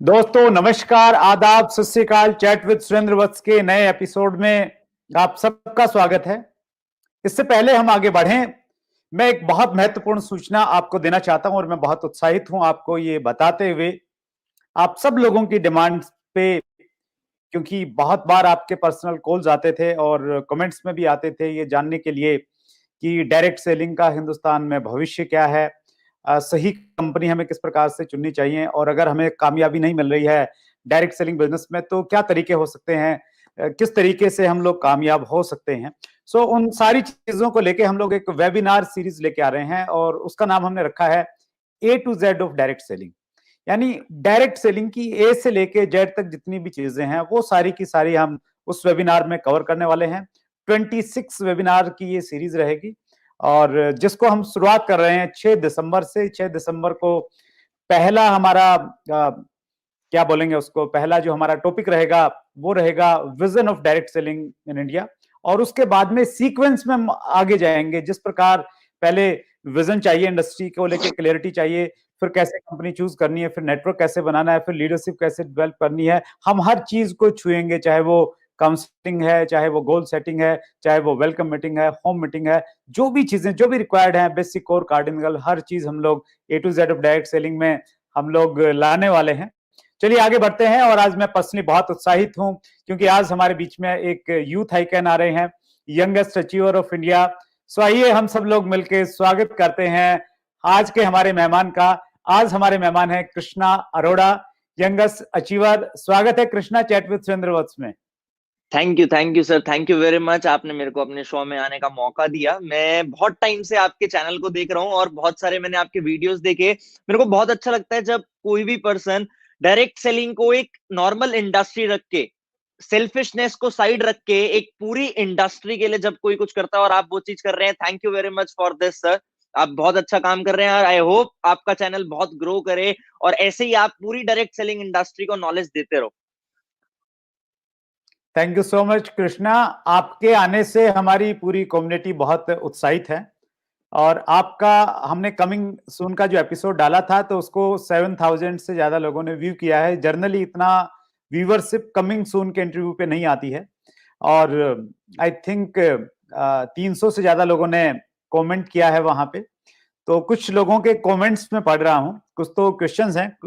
दोस्तों नमस्कार, आदाब, सत श्री अकाल। चैट विद सुरेंद्र वत्स के नए एपिसोड में आप सबका स्वागत है। इससे पहले हम आगे बढ़ें, मैं एक बहुत महत्वपूर्ण सूचना आपको देना चाहता हूं और मैं बहुत उत्साहित हूं आपको ये बताते हुए। आप सब लोगों की डिमांड पे, क्योंकि बहुत बार आपके पर्सनल कॉल्स आते थे और कमेंट्स में भी आते थे ये जानने के लिए कि डायरेक्ट सेलिंग का हिंदुस्तान में भविष्य क्या है, सही कंपनी हमें किस प्रकार से चुननी चाहिए, और अगर हमें कामयाबी नहीं मिल रही है डायरेक्ट सेलिंग बिजनेस में तो क्या तरीके हो सकते हैं, किस तरीके से हम लोग कामयाब हो सकते हैं। सो उन सारी चीजों को लेके हम लोग एक वेबिनार सीरीज लेके आ रहे हैं और उसका नाम हमने रखा है A to Z of direct selling. यानी डायरेक्ट सेलिंग की ए से लेके जेड तक जितनी भी चीजें हैं वो सारी की सारी हम उस वेबिनार में कवर करने वाले हैं। 26 वेबिनार की ये सीरीज रहेगी और जिसको हम शुरुआत कर रहे हैं 6 दिसंबर से। 6 दिसंबर को पहला हमारा क्या बोलेंगे उसको, पहला जो हमारा टॉपिक रहेगा वो रहेगा vision of direct selling in India. और उसके बाद में सीक्वेंस में हम आगे जाएंगे। जिस प्रकार पहले विजन चाहिए, इंडस्ट्री को लेके क्लियरिटी चाहिए, फिर कैसे कंपनी चूज करनी है, फिर नेटवर्क कैसे बनाना है, फिर लीडरशिप कैसे डेवलप करनी है, हम हर चीज को छुएंगे। चाहे वो काउंसलिंग है, चाहे वो गोल सेटिंग है, चाहे वो वेलकम मीटिंग है, होम मीटिंग है, जो भी चीजें जो भी रिक्वायर्ड है, बेसिक कोर कार्डिनल, हर चीज हम लोग A to Z of direct selling में हम लोग लाने वाले हैं। चलिए आगे बढ़ते हैं। और आज मैं पर्सनली बहुत उत्साहित हूं क्योंकि आज हमारे बीच में एक यूथ आइकन आ रहे हैं, यंगेस्ट अचीवर ऑफ इंडिया। सो आइए हम सब लोग मिलकर स्वागत करते हैं आज के हमारे मेहमान का। आज हमारे मेहमान है कृष्णा अरोड़ा, यंगेस्ट अचीवर। स्वागत है कृष्णा चैट विद सुरेंद्र वत्स में। Thank you sir, thank you very much. आपने मेरे को अपने शो में आने का मौका दिया। मैं बहुत टाइम से आपके चैनल को देख रहा हूँ और बहुत सारे मैंने आपके वीडियोस देखे। मेरे को बहुत अच्छा लगता है जब कोई भी पर्सन डायरेक्ट सेलिंग को एक नॉर्मल इंडस्ट्री रख के, सेल्फिशनेस को साइड रख के, एक पूरी इंडस्ट्री के लिए जब कोई कुछ करता है और आप वो चीज कर रहे हैं। Thank you very much for this sir. आप बहुत अच्छा काम कर रहे हैं और आई होप आपका चैनल बहुत ग्रो करे और ऐसे ही आप पूरी डायरेक्ट सेलिंग इंडस्ट्री को नॉलेज देते रहो। Thank you so much Krishna. आपके आने से हमारी पूरी कम्युनिटी बहुत उत्साहित है और आपका हमने कमिंग सून का जो एपिसोड डाला था तो उसको 7,000 से ज्यादा लोगों ने व्यू किया है। जनरली इतना व्यूवरशिप कमिंग सून के इंटरव्यू पे नहीं आती है और आई थिंक 300 से ज्यादा लोगों ने कमेंट किया है वहां पे। तो कुछ लोगों के कमेंट्स में पढ़ रहा हूं, कुछ तो क्वेश्चंस हैं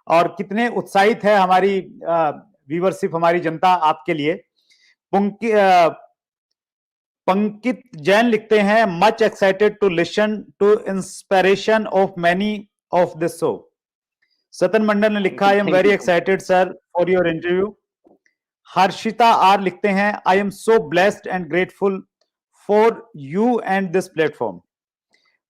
और कितने उत्साहित है हमारी व्यूवरशिप, हमारी जनता आपके लिए। पंकित जैन लिखते हैं, much excited to listen to inspiration of many of this show. Satan Mandal ने लिखा, I am very excited sir for your interview. Harshita R लिखते हैं, I am so blessed and grateful for you and this platform.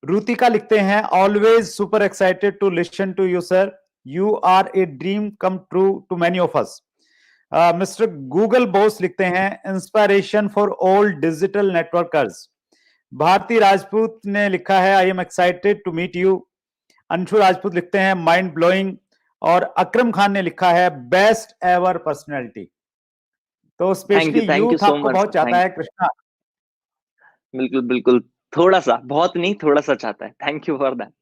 Rutika लिखते हैं, always super excited to listen to you sir, you are a dream come true to many of us. Mister Google boss लिखते हैं, inspiration for all digital networkers. Bharti Rajput ने लिखा है, I am excited to meet you. Anshu Rajput लिखते हैं, mind blowing. और अकरम खान ने लिखा है, बेस्ट एवर पर्सनैलिटी। तो स्पेशली यूथ आपको बहुत चाहता है कृष्णा। बिल्कुल बिल्कुल, थोड़ा सा, बहुत नहीं, थोड़ा सा चाहता है। Thank you for that.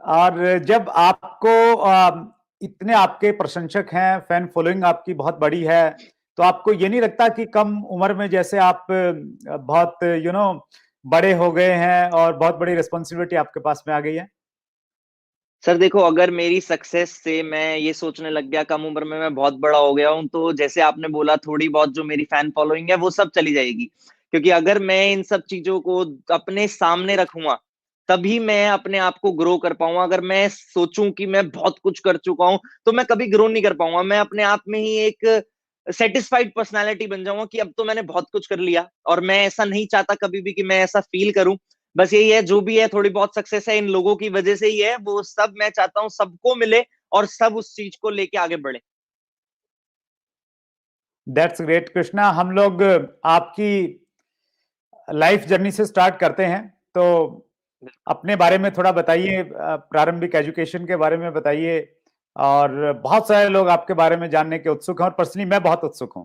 और जब आपको इतने आपके प्रशंसक हैं, फैन फॉलोइंग आपकी बहुत बड़ी है, तो आपको ये नहीं लगता कि कम उम्र में जैसे आप बहुत बड़े हो गए हैं और बहुत बड़ी रिस्पॉन्सिबिलिटी आपके पास में आ गई है? सर देखो, अगर मेरी सक्सेस से मैं ये सोचने लग गया कम उम्र में मैं बहुत बड़ा हो गया हूं, तो जैसे आपने बोला थोड़ी बहुत जो मेरी फैन फॉलोइंग है वो सब चली जाएगी। क्योंकि अगर मैं इन सब चीजों को अपने सामने रखूंगा तभी मैं अपने आप को ग्रो कर पाऊंगा। अगर मैं सोचूं कि मैं बहुत कुछ कर चुका हूं तो मैं कभी ग्रो नहीं कर पाऊंगा। मैं अपने आप में ही एक सेटिस्फाइड पर्सनालिटी बन जाऊंगा कि अब तो मैंने बहुत कुछ कर लिया। और मैं ऐसा नहीं चाहता कभी भी कि मैं ऐसा फील करूं। बस यही है, जो भी है थोड़ी बहुत सक्सेस है इन लोगों की वजह से ही है, वो सब मैं चाहता हूं सबको मिले और सब उस चीज को लेके आगे बढ़े। That's great Krishna. हम लोग आपकी लाइफ जर्नी से स्टार्ट करते हैं, तो अपने बारे में थोड़ा बताइए, प्रारंभिक एजुकेशन के बारे में बताइए। और बहुत सारे लोग आपके बारे में जानने के उत्सुक हैं और पर्सनली मैं बहुत उत्सुक हूं।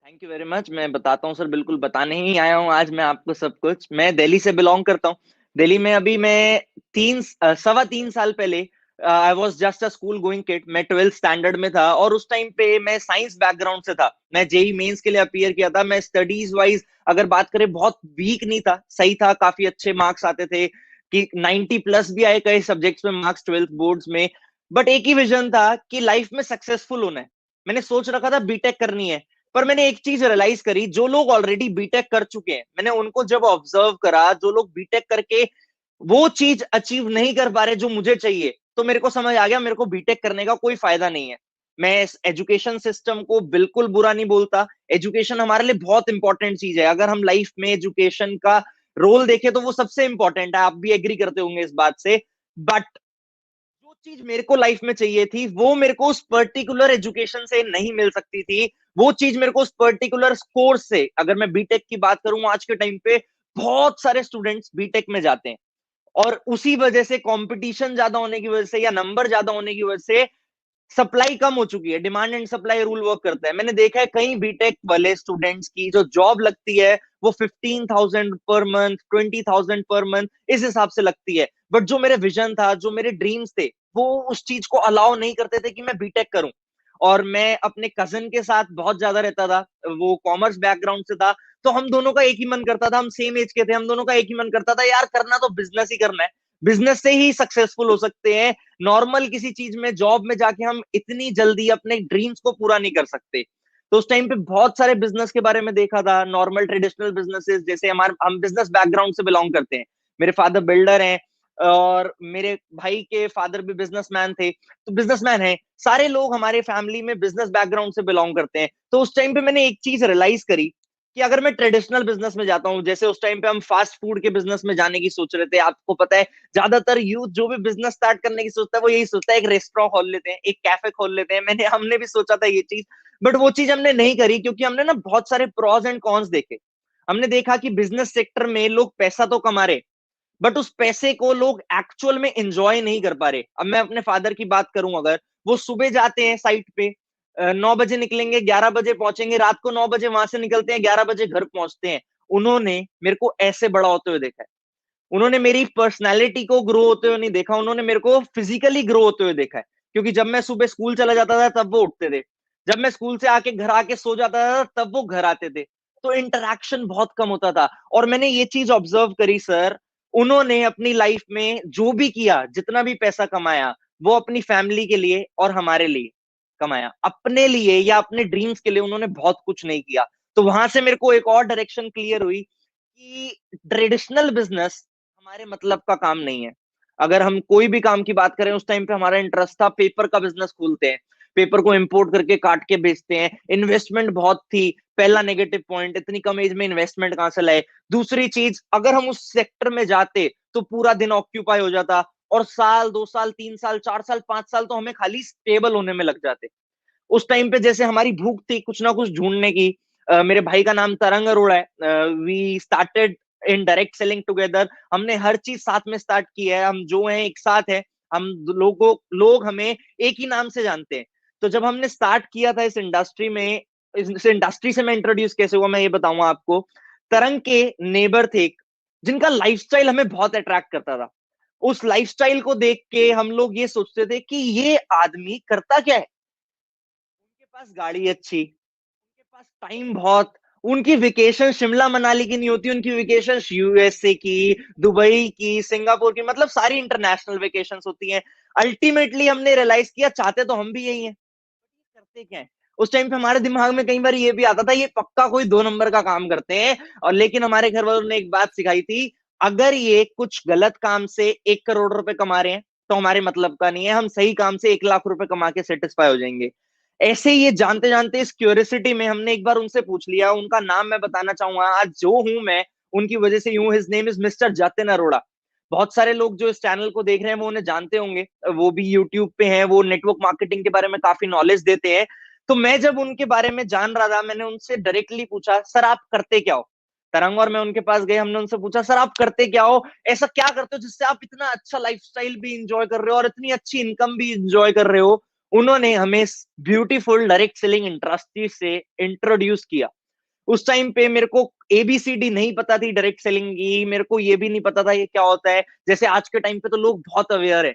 Thank you very much. मैं बताता हूँ सर, बिल्कुल बताने ही आया हूँ आज मैं आपको सब कुछ। मैं दिल्ली से बिलोंग करता हूँ। दिल्ली में अभी मैं 3 सवा 3 साल पहले I was just a school going kid, मैं 12th स्टैंडर्ड में था और उस टाइम पे मैं साइंस बैकग्राउंड से था। मैं जेई मेंस के लिए अपीयर किया था। मैं स्टडीज वाइज अगर बात करें बहुत वीक नहीं था, सही था, काफी अच्छे मार्क्स आते थे कि 90 प्लस भी आए कई सब्जेक्ट्स में मार्क्स 12th बोर्ड्स में। बट एक ही विजन था कि लाइफ में सक्सेसफुल होना है। मैंने सोच रखा था बीटेक करनी है। पर मैंने एक चीज रियलाइज करी, जो लोग ऑलरेडी बीटेक कर चुके हैं, मैंने उनको जब ऑब्जर्व करा, जो लोग बीटेक करके वो चीज अचीव नहीं कर पा रहे जो मुझे चाहिए, तो मेरे को समझ आ गया मेरे को बीटेक करने का कोई फायदा नहीं है। मैं इस एजुकेशन सिस्टम को बिल्कुल बुरा नहीं बोलता। एजुकेशन हमारे लिए बहुत इंपॉर्टेंट चीज है। अगर हम लाइफ में एजुकेशन का रोल देखें तो वो सबसे इंपॉर्टेंट है। आप भी एग्री करते होंगे इस बात से। बट जो चीज मेरे को लाइफ में चाहिए थी वो मेरे को उस पर्टिकुलर एजुकेशन से नहीं मिल सकती थी। वो चीज मेरे को उस पर्टिकुलर कोर्स से, अगर मैं बीटेक की बात करूं आज के टाइम पे बहुत सारे स्टूडेंट्स बीटेक में जाते हैं और उसी वजह से कंपटीशन ज्यादा होने की वजह से या नंबर ज्यादा होने की वजह से सप्लाई कम हो चुकी है। Demand and supply rule work करता है। मैंने देखा है कई बीटेक वाले स्टूडेंट्स की जो जॉब लगती है वो 15,000 पर मंथ, 20,000 पर मंथ इस हिसाब से लगती है। बट जो मेरे विजन था, जो मेरे ड्रीम्स थे, वो उस चीज को अलाउ नहीं करते थे कि मैं बीटेक करूं। और मैं अपने कजन के साथ बहुत ज्यादा रहता था। वो कॉमर्स बैकग्राउंड से था, तो हम दोनों का एक ही मन करता था। हम सेम एज के थे, हम दोनों का एक ही मन करता था, यार करना तो बिजनेस ही करना है। बिजनेस से ही सक्सेसफुल हो सकते हैं। नॉर्मल किसी चीज में, जॉब में जाके हम इतनी जल्दी अपने ड्रीम्स को पूरा नहीं कर सकते। तो उस टाइम पे बहुत सारे बिजनेस के बारे में देखा था, नॉर्मल ट्रेडिशनल बिजनेसेस, जैसे हमारे हम बिजनेस बैकग्राउंड से बिलोंग करते हैं। मेरे फादर बिल्डर हैं और मेरे भाई के फादर भी बिजनेसमैन थे, तो बिजनेसमैन है। सारे लोग हमारे फैमिली में बिजनेस बैकग्राउंड से बिलोंग करते हैं। तो उस टाइम पे मैंने एक चीज रियलाइज करी कि अगर मैं ट्रेडिशनल बिजनेस में जाता हूँ, जैसे उस टाइम पे हम फास्ट फूड के बिजनेस में जाने की सोच रहे थे। आपको पता है ज्यादातर यूथ जो भी बिजनेस स्टार्ट करने की सोचता है वो यही सोचता है एक रेस्टोरेंट खोल लेते हैं, एक कैफे खोल लेते हैं। हमने भी सोचा था ये चीज, बट वो चीज हमने नहीं करी क्योंकि हमने ना बहुत सारे प्रॉस एंड कॉन्स देखे। हमने देखा कि बिजनेस सेक्टर में लोग पैसा तो कमा रहे, बट उस पैसे को लोग एक्चुअल में एंजॉय नहीं कर पा रहे। अब मैं अपने फादर की बात करूं, अगर वो सुबह जाते हैं साइट पे, 9 बजे निकलेंगे, 11 बजे पहुंचेंगे, रात को 9 बजे वहां से निकलते हैं, 11 बजे घर पहुंचते हैं। उन्होंने मेरे को ऐसे बड़ा होते हुए देखा है। उन्होंने मेरी पर्सनैलिटी को ग्रो होते हुए नहीं देखा, उन्होंने मेरे को फिजिकली ग्रो होते हुए देखा है। क्योंकि जब मैं सुबह स्कूल चला जाता था तब वो उठते थे, जब मैं स्कूल से आके घर आके सो जाता था तब वो घर आते थे। तो इंटरेक्शन बहुत कम होता था। और मैंने ये चीज ऑब्जर्व करी सर, उन्होंने अपनी लाइफ में जो भी किया, जितना भी पैसा कमाया, वो अपनी फैमिली के लिए और हमारे लिए कमाया। अपने लिए या अपने ड्रीम्स के लिए उन्होंने बहुत कुछ नहीं किया। तो वहां से मेरे को एक और डायरेक्शन क्लियर हुई कि ट्रेडिशनल बिजनेस हमारे मतलब का काम नहीं है। अगर हम कोई भी काम की बात करें, उस टाइम पे हमारा इंटरेस्ट था पेपर का बिजनेस खोलते हैं, पेपर को इंपोर्ट करके काट के बेचते हैं। इन्वेस्टमेंट बहुत थी, पहला नेगेटिव पॉइंट, इतनी कम एज में इन्वेस्टमेंट कहां से लाए। दूसरी चीज, अगर हम उस सेक्टर में जाते तो पूरा दिन ऑक्यूपाई हो जाता और साल, 2 साल, 3 साल, 4 साल, 5 साल तो हमें खाली स्टेबल होने में लग जाते। उस टाइम पे जैसे हमारी भूख थी कुछ ना कुछ ढूंढने की। मेरे भाई का नाम तरंग अरोड़ा है। We started in direct selling together. हमने हर चीज साथ में स्टार्ट की है, हम जो हैं एक साथ है। हम लोग हमें एक ही नाम से जानते हैं। तो जब हमने स्टार्ट किया था इस इंडस्ट्री में, इस इंडस्ट्री से मैं इंट्रोड्यूस कैसे हुआ मैं ये बताऊंगा आपको। तरंग के नेबर थे जिनका लाइफस्टाइल हमें बहुत अट्रैक्ट करता था। उस लाइफस्टाइल को देख के हम लोग ये सोचते थे कि ये आदमी करता क्या है। उनके पास गाड़ी अच्छी, उनके पास टाइम बहुत, उनकी वेकेशन शिमला मनाली की नहीं होती, उनकी वेकेशन यूएसए की, दुबई की, सिंगापुर की, मतलब सारी इंटरनेशनल वेकेशंस होती हैं। अल्टीमेटली हमने रियलाइज किया चाहते तो हम भी यही हैं, करते क्या है। उस टाइम पे हमारे दिमाग में कई बार ये भी आता था ये पक्का कोई 2 नंबर का काम करते हैं। और लेकिन हमारे घर वालों ने एक बात सिखाई थी, अगर ये कुछ गलत काम से 1 करोड़ रुपए कमा रहे हैं तो हमारे मतलब का नहीं है, हम सही काम से 1 लाख रुपए कमा के सेटिस्फाई हो जाएंगे। ऐसे ही ये जानते जानते इस क्यूरियोसिटी में हमने एक बार उनसे पूछ लिया। उनका नाम मैं बताना चाहूंगा, आज जो हूं मैं उनकी वजह से यूं। His name is mister Jatin Arora. बहुत सारे लोग जो इस चैनल को देख रहे हैं वो उन्हें जानते होंगे, वो भी यूट्यूब पे हैं, वो नेटवर्क मार्केटिंग के बारे में काफी नॉलेज देते हैं। तो मैं जब उनके बारे में जान रहा था, मैंने उनसे डायरेक्टली पूछा सर आप करते क्या हो। तरंग और मैं उनके पास गए, हमने उनसे पूछा सर आप करते क्या हो, ऐसा क्या करते हो जिससे आप इतना अच्छा लाइफस्टाइल भी इंजॉय कर रहे हो और इतनी अच्छी इनकम भी इंजॉय कर रहे हो। उन्होंने हमें ब्यूटीफुल डायरेक्ट सेलिंग इंडस्ट्री से इंट्रोड्यूस किया। उस टाइम पे मेरे को एबीसीडी नहीं पता थी डायरेक्ट सेलिंग की, मेरे को ये भी नहीं पता था ये क्या होता है। जैसे आज के टाइम पे तो लोग बहुत अवेयर है,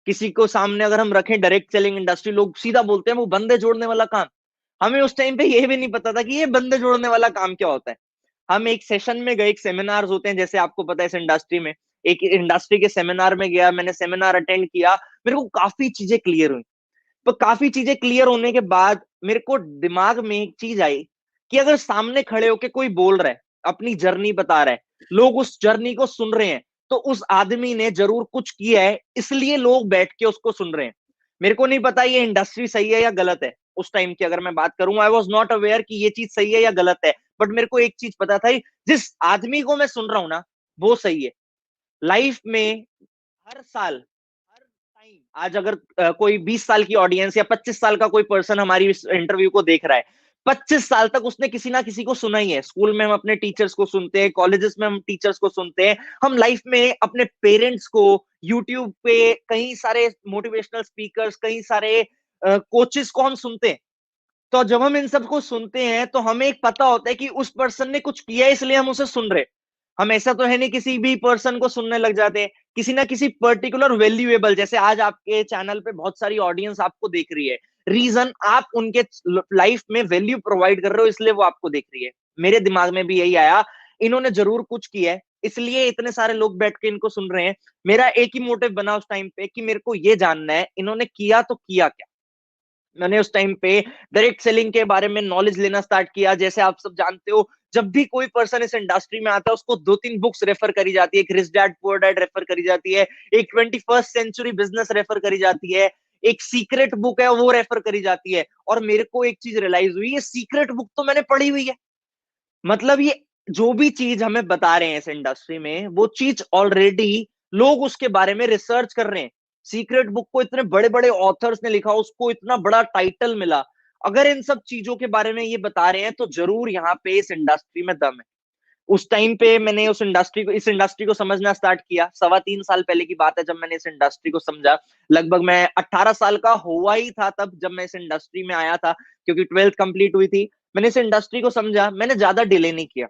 किसी को सामने अगर हम रखें डायरेक्ट सेलिंग इंडस्ट्री, लोग सीधा बोलते हैं वो बंदे जोड़ने वाला काम। हमें उस टाइम पे ये भी नहीं पता था कि ये बंदे जोड़ने वाला काम क्या होता है। हम एक सेशन में गए, एक सेमिनार होते हैं जैसे आपको पता है इस इंडस्ट्री में, एक इंडस्ट्री के सेमिनार में गया, मैंने सेमिनार अटेंड किया, मेरे को काफी चीजें क्लियर हुई। तो काफी चीजें क्लियर होने के बाद मेरे को दिमाग में एक चीज आई कि अगर सामने खड़े होके कोई बोल रहा है, अपनी जर्नी बता रहा है, लोग उस जर्नी को सुन रहे हैं, तो उस आदमी ने जरूर कुछ किया है, इसलिए लोग बैठ के उसको सुन रहे हैं। मेरे को नहीं पता ये इंडस्ट्री सही है या गलत है। उस टाइम की अगर मैं बात करूं, आई वॉज नॉट अवेयर कि ये चीज सही है या गलत है, बट मेरे को एक चीज पता था, जिस आदमी को मैं सुन रहा हूं ना, वो सही है। लाइफ में हर साल, हर टाइम, आज अगर कोई 20 साल की ऑडियंस या 25 साल का कोई पर्सन हमारी इस इंटरव्यू को देख रहा है, 25 साल तक उसने किसी ना किसी को सुना ही है। स्कूल में हम अपने टीचर्स को सुनते हैं, कॉलेजेस में हम टीचर्स को सुनते हैं, हम लाइफ में अपने पेरेंट्स को, यूट्यूब पे कई सारे मोटिवेशनल स्पीकर्स, कई सारे कोचेस को हम सुनते हैं। तो जब हम इन सबको सुनते हैं तो हमें एक पता होता है कि उस पर्सन ने कुछ किया है, इसलिए हम उसे सुन रहे। हम ऐसा तो है नहीं किसी भी पर्सन को सुनने लग जाते हैं, किसी ना किसी पर्टिकुलर वैल्यूएबल, जैसे आज आपके चैनल पे बहुत सारी ऑडियंस आपको देख रही है, रीजन आप उनके लाइफ में वैल्यू प्रोवाइड कर रहे हो, इसलिए वो आपको देख रही है। मेरे दिमाग में भी यही आया, इन्होंने जरूर कुछ किया है, इसलिए इतने सारे लोग बैठ के इनको सुन रहे हैं। मेरा एक ही मोटिव बना उस टाइम पे कि मेरे को ये जानना है इन्होंने किया तो किया क्या। मैंने उस टाइम पे डायरेक्ट सेलिंग के बारे में नॉलेज लेना स्टार्ट किया। जैसे आप सब जानते हो, जब भी कोई पर्सन इस इंडस्ट्री में आता है उसको 2-3 बुक्स रेफर करी जाती है। एक rich dad poor dad refer करी जाती है, एक 21st सेंचुरी बिजनेस रेफर करी जाती है, एक सीक्रेट बुक है वो रेफर करी जाती है। और मेरे को एक चीज रियलाइज हुई, ये सीक्रेट बुक तो मैंने पढ़ी हुई है। मतलब ये जो भी चीज हमें बता रहे हैं इस इंडस्ट्री में, वो चीज ऑलरेडी लोग उसके बारे में रिसर्च कर रहे हैं। सीक्रेट बुक को इतने बड़े बड़े ऑथर्स ने लिखा, उसको इतना बड़ा टाइटल मिला। अगर इन सब चीजों के बारे में ये बता रहे हैं तो जरूर यहाँ पे इस इंडस्ट्री में दम है। उस टाइम पे मैंने इस इंडस्ट्री को समझना स्टार्ट किया। 3.25 साल पहले की बात है जब मैंने इस इंडस्ट्री को समझा। लगभग मैं 18 साल का हुआ ही था तब जब मैं इस इंडस्ट्री में आया था, क्योंकि 12th कंप्लीट हुई थी। मैंने इस इंडस्ट्री को समझा, मैंने ज्यादा डिले नहीं किया।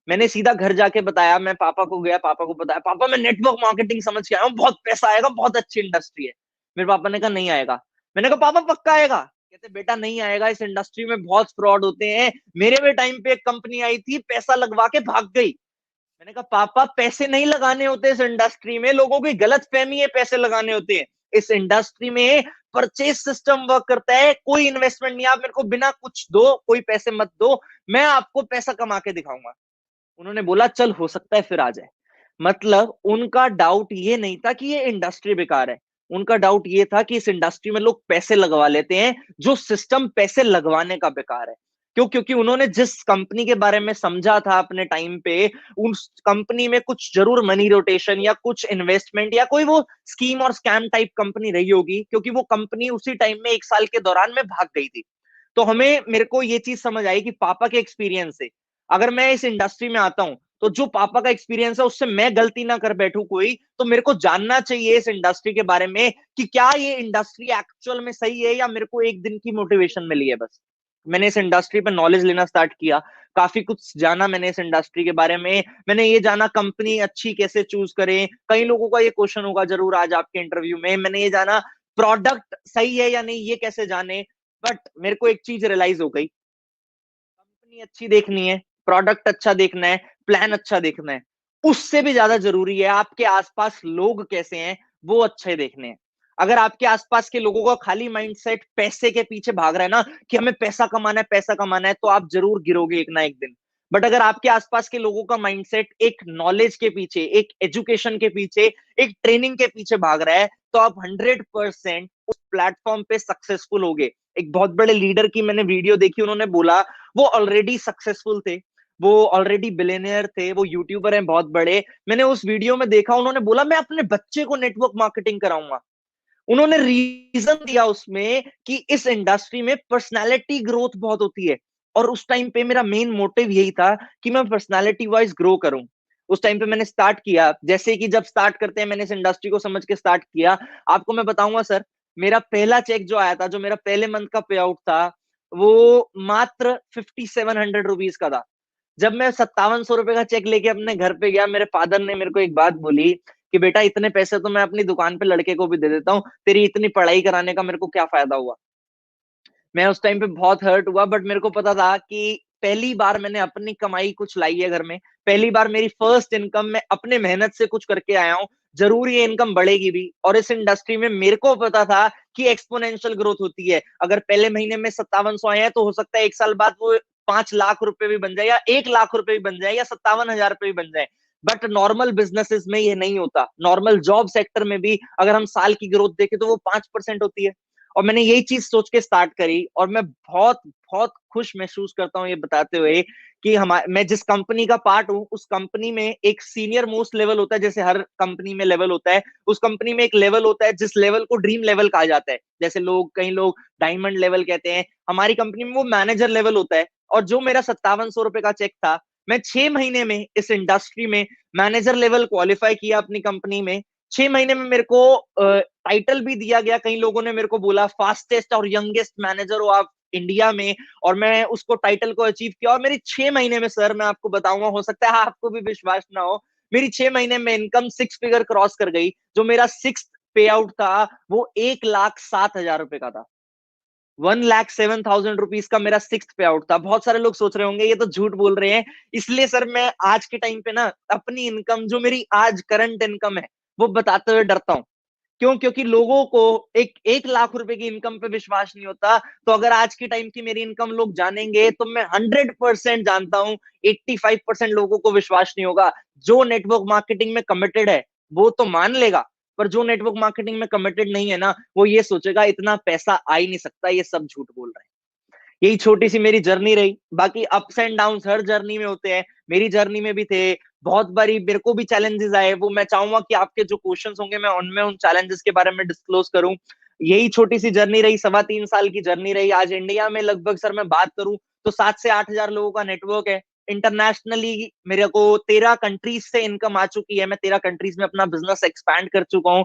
मैंने सीधा घर जाके बताया, मैं पापा को गया, पापा को बताया, पापा मैं नेटवर्क मार्केटिंग समझ के आया हूँ, बहुत पैसा आएगा, बहुत अच्छी इंडस्ट्री है। मेरे पापा ने कहा नहीं आएगा। मैंने कहा पापा पक्का आएगा? कहते बेटा नहीं आएगा, इस इंडस्ट्री में बहुत फ्रॉड होते हैं। मेरे भी टाइम पे एक कंपनी आई थी, पैसा लगवा के भाग गई। मैंने कहा पापा पैसे नहीं लगाने होते इस इंडस्ट्री में, लोगों की गलत फहमी है पैसे लगाने होते हैं। इस इंडस्ट्री में परचेज सिस्टम वर्क करता है, कोई इन्वेस्टमेंट नहीं। आप मेरे को बिना कुछ दो, कोई पैसे मत दो, मैं आपको पैसा कमा के दिखाऊंगा। उन्होंने बोला चल हो सकता है फिर आ जाए। मतलब उनका डाउट ये नहीं था कि ये इंडस्ट्री बेकार है, उनका डाउट ये था कि इस इंडस्ट्री में लोग पैसे लगवा लेते हैं, जो सिस्टम पैसे लगवाने का बेकार है। क्यों? क्योंकि उन्होंने जिस कंपनी के बारे में समझा था अपने टाइम पे, उस कंपनी में कुछ जरूर मनी रोटेशन या कुछ इन्वेस्टमेंट या कोई वो स्कीम और स्कैम टाइप कंपनी रही होगी, क्योंकि वो कंपनी उसी टाइम में 1 साल के दौरान में भाग गई थी। तो मेरे को ये चीज समझ आई कि पापा के एक्सपीरियंस से अगर मैं इस इंडस्ट्री में आता हूं, तो जो पापा का एक्सपीरियंस है उससे मैं गलती ना कर बैठूं कोई, तो मेरे को जानना चाहिए इस इंडस्ट्री के बारे में कि क्या ये इंडस्ट्री एक्चुअल में सही है या मेरे को एक दिन की मोटिवेशन मिली है बस। मैंने इस इंडस्ट्री पर नॉलेज लेना स्टार्ट किया, काफी कुछ जाना मैंने इस इंडस्ट्री के बारे में। मैंने ये जाना कंपनी अच्छी कैसे चूज करें, कई लोगों का ये क्वेश्चन होगा जरूर आज आपके इंटरव्यू में। मैंने ये जाना प्रोडक्ट सही है या नहीं ये कैसे जाने। बट मेरे को एक चीज रियलाइज हो गई, कंपनी अच्छी देखनी है, प्रोडक्ट अच्छा देखना है, प्लान अच्छा देखना है, उससे भी ज्यादा जरूरी है आपके आसपास लोग कैसे हैं, वो अच्छे देखने हैं। अगर आपके आसपास के लोगों का खाली माइंडसेट पैसे के पीछे भाग रहा है ना, कि हमें पैसा कमाना है पैसा कमाना है, तो आप जरूर गिरोगे एक ना एक दिन। बट अगर आपके आसपास के लोगों का माइंडसेट एक नॉलेज के पीछे, एक एजुकेशन के पीछे, एक ट्रेनिंग के पीछे भाग रहा है, तो आप 100% उस प्लेटफॉर्म पे सक्सेसफुल होगे। एक बहुत बड़े लीडर की मैंने वीडियो देखी, उन्होंने बोला वो ऑलरेडी सक्सेसफुल थे, वो ऑलरेडी बिलियनियर थे, वो यूट्यूबर हैं बहुत बड़े। मैंने उस वीडियो में देखा, उन्होंने बोला मैं अपने बच्चे को नेटवर्क मार्केटिंग कराऊंगा। उन्होंने रीजन दिया उसमें कि इस इंडस्ट्री में पर्सनालिटी ग्रोथ बहुत होती है। और उस टाइम पे मेरा मेन मोटिव यही था कि मैं पर्सनालिटी वाइज ग्रो करूं। उस टाइम पे मैंने स्टार्ट किया, जैसे कि जब स्टार्ट करते हैं, मैंने इस इंडस्ट्री को समझ के स्टार्ट किया। आपको मैं बताऊंगा सर, मेरा पहला चेक जो आया था, जो मेरा पहले मंथ का पे आउट था, वो मात्र 5700 रुपीज का था। जब मैं 5700 रुपए का चेक लेके अपने घर पे गया, मेरे फादर ने मेरे को एक बात बोली कि बेटा इतने पैसे तो मैं अपनी दुकान पे लड़के को भी दे देता हूँ, तेरी इतनी पढ़ाई कराने का मेरे को क्या फायदा हुआ। मैं उस टाइम पे बहुत हर्ट हुआ, बट मेरे को पता था कि पहली बार मैंने अपनी कमाई कुछ लाई है घर में, पहली बार मेरी फर्स्ट इनकम मैं अपने मेहनत से कुछ करके आया हूँ, जरूर ये इनकम बढ़ेगी भी। और इस इंडस्ट्री में मेरे को पता था कि एक्सपोनेंशियल ग्रोथ होती है। अगर पहले महीने में 5700 आए हैं तो हो सकता है 1 साल बाद वो 5 लाख रुपए भी बन जाए, या 1 लाख रुपए भी बन जाए, या 57,000 रुपए भी बन जाए। बट नॉर्मल बिजनेसेस में ये नहीं होता। नॉर्मल जॉब सेक्टर में भी अगर हम साल की ग्रोथ देखें तो वो 5% होती है। और मैंने यही चीज सोच के स्टार्ट करी, और मैं बहुत बहुत खुश महसूस करता हूँ ये बताते हुए कि मैं जिस कंपनी का पार्ट हूँ, उस कंपनी में एक सीनियर मोस्ट लेवल होता है, जैसे हर कंपनी में लेवल होता है, उस कंपनी में एक लेवल होता है जिस लेवल को ड्रीम लेवल कहा जाता है। जैसे कई लोग डायमंड लेवल कहते हैं, हमारी कंपनी में वो मैनेजर लेवल होता है। और जो मेरा 5700 रुपए का चेक था, मैं 6 महीने में इस इंडस्ट्री में मैनेजर लेवल क्वालिफाई किया अपनी कंपनी में। 6 महीने में मेरे को टाइटल भी दिया गया। कई लोगों ने मेरे को बोला फास्टेस्ट और यंगेस्ट मैनेजर हो आप इंडिया में, और मैं उसको टाइटल को अचीव किया। और मेरी 6 महीने में सर, मैं आपको बताऊंगा, हो सकता है आपको भी विश्वास ना हो, मेरी 6 महीने में इनकम 6 फिगर क्रॉस कर गई। जो मेरा 6th पे आउट था वो 1,07,000 रुपए का था। 1,07,000 रुपीज का मेरा 6th पे आउट था। बहुत सारे लोग सोच रहे होंगे ये तो झूठ बोल रहे हैं। इसलिए सर मैं आज के टाइम पे ना अपनी इनकम, जो मेरी आज करंट इनकम है, वो बताते हुए डरता हूँ। क्यों? क्योंकि लोगों को 1 लाख रुपए की इनकम पे विश्वास नहीं होता। तो अगर आज की टाइम की मेरी इनकम लोग जानेंगे तो मैं 100% जानता हूं 85% लोगों को विश्वास नहीं होगा। जो नेटवर्क मार्केटिंग में कमिटेड है वो तो मान लेगा, पर जो नेटवर्क मार्केटिंग में कमिटेड नहीं है ना, वो ये सोचेगा इतना पैसा आ ही नहीं सकता, ये सब झूठ बोल रहे हैं। यही छोटी सी मेरी जर्नी रही। बाकी ups and downs her journey में होते हैं, मेरी जर्नी में भी थे। बहुत बारी मेरे को भी चैलेंजेस आए, वो मैं चाहूंगा कि आपके जो क्वेश्चंस होंगे मैं उनमें उन चैलेंजेस के बारे में डिस्क्लोज करूं। यही छोटी सी जर्नी रही, 3.25 साल की जर्नी रही। आज इंडिया में लगभग सर मैं बात करूं तो 7 से 8 हजार लोगों का नेटवर्क है। इंटरनेशनली मेरे को 13 कंट्रीज से इनकम आ चुकी है। मैं 13 कंट्रीज में अपना बिजनेस एक्सपैंड कर चुका हूँ,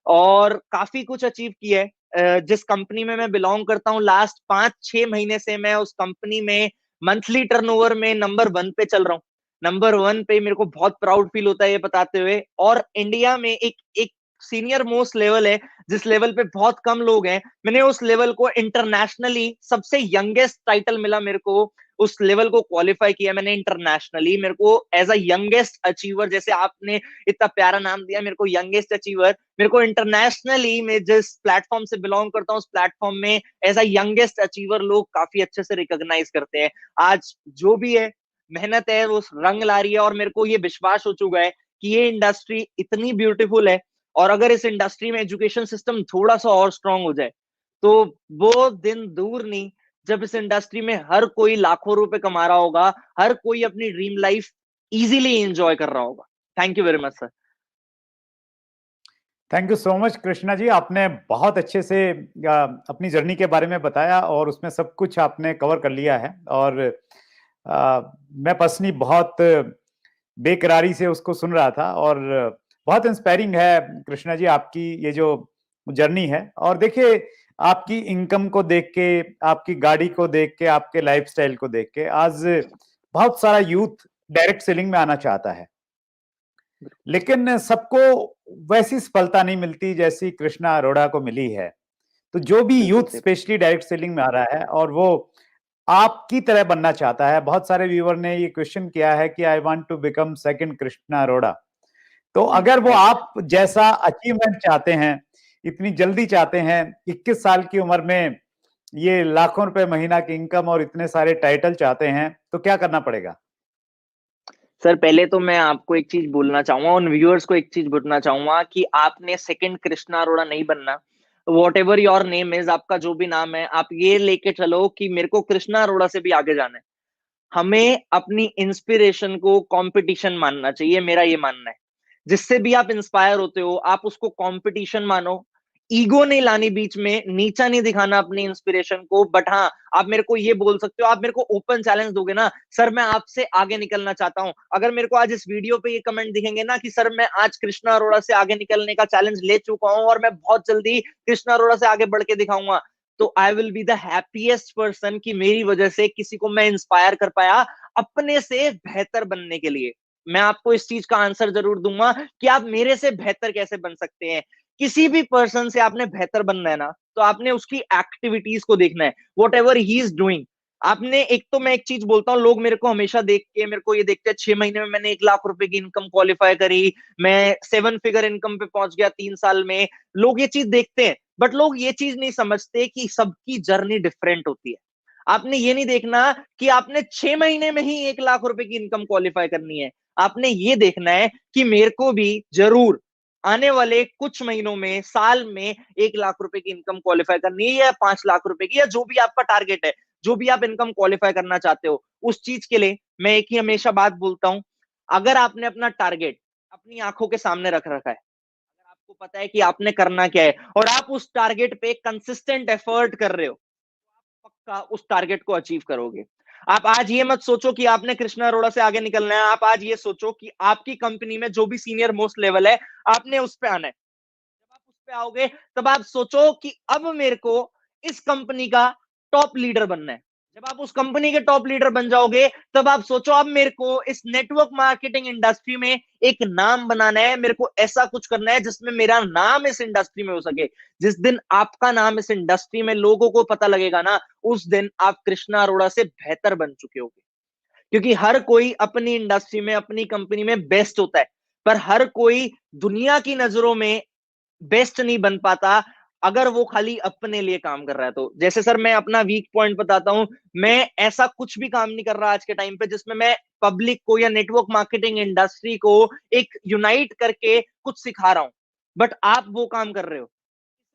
और काफी कुछ अचीव किया है। जिस कंपनी में मैं बिलोंग करता हूँ, लास्ट 5-6 महीने से मैं उस कंपनी में मंथली टर्नओवर में नंबर 1 पे चल रहा हूँ। नंबर 1 पे मेरे को बहुत प्राउड फील होता है ये बताते हुए। और इंडिया में एक एक सीनियर मोस्ट लेवल है जिस लेवल पे बहुत कम लोग हैं, मैंने उस लेवल को इंटरनेशनली सबसे यंगेस्ट टाइटल मिला मेरे को। उस लेवल को क्वालिफाई किया मैंने इंटरनेशनली। मेरे को एज अ यंगेस्ट अचीवर, जैसे आपने इतना प्यारा नाम दिया मेरे को यंगेस्ट अचीवर, मेरे को इंटरनेशनली मैं जिस प्लेटफॉर्म से बिलोंग करता हूँ उस प्लेटफॉर्म में एज अ यंगेस्ट अचीवर लोग काफी अच्छे से रिकॉग्नाइज करते हैं। आज जो भी है मेहनत है वो रंग ला रही है, और मेरे को ये विश्वास हो चुका है कि ये इंडस्ट्री इतनी ब्यूटीफुल है। और अगर इस इंडस्ट्री में एजुकेशन सिस्टम थोड़ा सा और स्ट्रांग हो जाए तो वो दिन दूर नहीं जब इस इंडस्ट्री में हर कोई लाखों रुपए कमा रहा होगा, हर कोई अपनी ड्रीम लाइफ इजीली एंजॉय कर रहा होगा। Thank you very much sir. Thank you so much Krishna ji, आपने बहुत अच्छे से अपनी जर्नी के बारे में बताया और उसमें सब कुछ आपने कवर कर लिया है। और मैं पर्सनली बहुत बेकरारी से उसको सुन रहा था, और बहुत इंस्पायरिंग है कृष्णा जी आपकी ये जो जर्नी है। और देखिए, आपकी इनकम को देख के, आपकी गाड़ी को देख के, आपके लाइफस्टाइल को देख के आज बहुत सारा यूथ डायरेक्ट सेलिंग में आना चाहता है, लेकिन सबको वैसी सफलता नहीं मिलती जैसी कृष्णा अरोड़ा को मिली है। तो जो भी यूथ स्पेशली डायरेक्ट सेलिंग में आ रहा है और वो आपकी तरह बनना चाहता है, बहुत सारे व्यूअर ने ये क्वेश्चन किया है कि I want to become second Krishna Arora. तो अगर वो आप जैसा अचीवमेंट चाहते हैं, इतनी जल्दी चाहते हैं, 21 साल की उम्र में ये लाखों रुपए महीना की इनकम और इतने सारे टाइटल चाहते हैं, तो क्या करना पड़ेगा? सर पहले तो मैं आपको एक चीज बोलना चाहूंगा, उन व्यूअर्स को एक चीज बोलना चाहूंगा कि आपने सेकंड कृष्णा अरोड़ा नहीं बनना। What ever your name is, आपका जो भी नाम है, आप ये लेके चलो कि मेरे को कृष्णा अरोड़ा से भी आगे जाना है। हमें अपनी इंस्पिरेशन को कंपटीशन मानना चाहिए, मेरा ये मानना है। जिससे भी आप इंस्पायर होते हो आप उसको कंपटीशन मानो। ईगो नहीं लानी बीच में, नीचा नहीं दिखाना अपनी इंस्पिरेशन को। बट हाँ, आप मेरे को ये बोल सकते हो, आप मेरे को ओपन चैलेंज दोगे ना सर, मैं आपसे आगे निकलना चाहता हूं। अगर मेरे को आज इस वीडियो पे ये कमेंट दिखेंगे ना कि सर मैं आज कृष्णा अरोड़ा से आगे निकलने का चैलेंज ले चुका हूं और मैं बहुत जल्दी कृष्णा अरोड़ा से आगे बढ़ के दिखाऊंगा, तो I will be the happiest person कि मेरी वजह से किसी को मैं इंस्पायर कर पाया अपने से बेहतर बनने के लिए। मैं आपको इस चीज का आंसर जरूर दूंगा कि आप मेरे से बेहतर कैसे बन सकते हैं। किसी भी पर्सन से आपने बेहतर बनना है ना, तो आपने उसकी एक्टिविटीज को देखना है, what ever he is doing. आपने एक तो मैं एक चीज बोलता हूँ, लोग मेरे को हमेशा देख के मेरे को ये देखते हैं 6 महीने में मैंने 1 लाख रुपए की इनकम क्वालिफाई करी, मैं 7 फिगर इनकम पे पहुंच गया 3 साल में। लोग ये चीज देखते हैं, बट लोग ये चीज नहीं समझते कि सबकी जर्नी डिफरेंट होती है। आपने ये नहीं देखना कि आपने 6 महीने में ही 1 लाख रुपए की इनकम क्वालिफाई करनी है। आपने ये देखना है कि मेरे को भी जरूर आने वाले कुछ महीनों में, साल में 1 लाख रुपए की इनकम क्वालिफाई करनी है, या 5 लाख रुपए की, या जो भी आपका टारगेट है, जो भी आप इनकम क्वालिफाई करना चाहते हो, उस चीज के लिए मैं एक ही हमेशा बात बोलता हूं। अगर आपने अपना टारगेट अपनी आंखों के सामने रख रखा है, अगर आपको पता है कि आपने करना क्या है, और आप उस टारगेट पे कंसिस्टेंट एफर्ट कर रहे हो, तो आप पक्का उस टारगेट को अचीव करोगे। आप आज ये मत सोचो कि आपने कृष्णा अरोड़ा से आगे निकलना है। आप आज ये सोचो कि आपकी कंपनी में जो भी सीनियर मोस्ट लेवल है, आपने उस पे आना है। जब आप उस पे आओगे, तब आप सोचो कि अब मेरे को इस कंपनी का टॉप लीडर बनना है। जब आप उस कंपनी के टॉप लीडर बन जाओगे, तब आप सोचो अब मेरे को इस नेटवर्क मार्केटिंग इंडस्ट्री में एक नाम बनाना है, मेरे को ऐसा कुछ करना है जिसमें मेरा नाम इस इंडस्ट्री में हो सके। जिस दिन आपका नाम इस इंडस्ट्री में लोगों को पता लगेगा ना, उस दिन आप कृष्णा अरोड़ा से बेहतर बन चुके होगे। क्योंकि हर कोई अपनी इंडस्ट्री में, अपनी कंपनी में बेस्ट होता है, पर हर कोई दुनिया की नजरों में बेस्ट नहीं बन पाता अगर वो खाली अपने लिए काम कर रहा है। तो जैसे सर मैं अपना वीक पॉइंट बताता हूं, मैं ऐसा कुछ भी काम नहीं कर रहा आज के टाइम पे जिसमें मैं पब्लिक को या नेटवर्क मार्केटिंग इंडस्ट्री को एक यूनाइट करके कुछ सिखा रहा हूं, बट आप वो काम कर रहे हो।